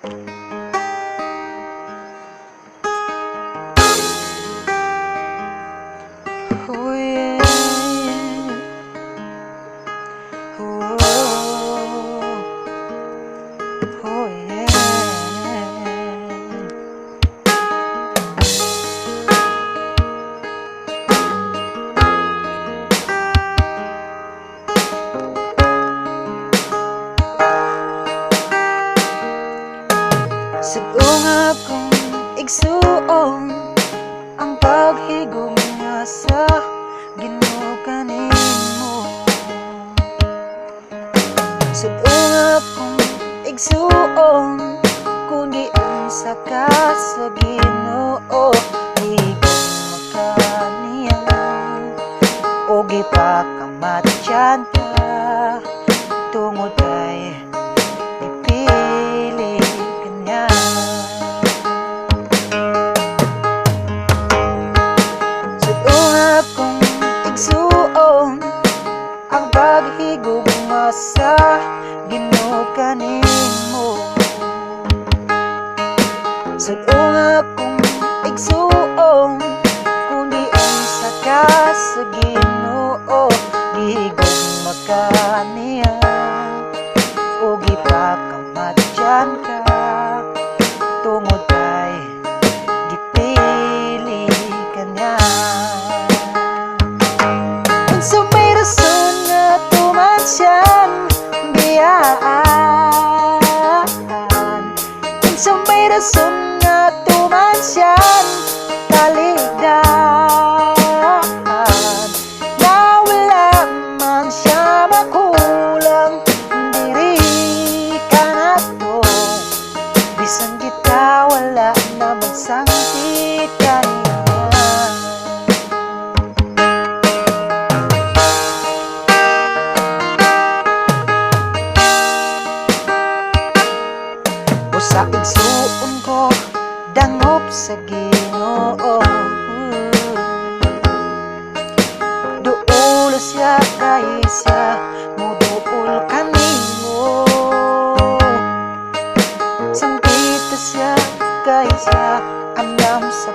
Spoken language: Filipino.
Oh yeah, oh, oh yeah. Sagong akong igsuon ang paghigom nga sa Ginoo kanimo. Sagong akong igsuon kung giunsa ka sa Ginoo, higom makaniya o gipakamatyan ka tungod kay ipili kanya. Sagong akong igsuon ang paghigom nga sa Ginoo kanimo. Sagong akong igsuon kung giunsa ka sa Ginoo, higom makaniya o gipakamatyan ka tungod kay gipili kanya. Unsa may rason nga tuman siyang biyaan, unsa may rason nga tuman siyang taligdan, na wala man siya makulang diri ka na to. Bisan kita wala na magsangkit kaniya. Sa igsuon ko dangop sa Ginoo, duol siya kay siya muduol kanimo. Sangkita siya kay siya andam sa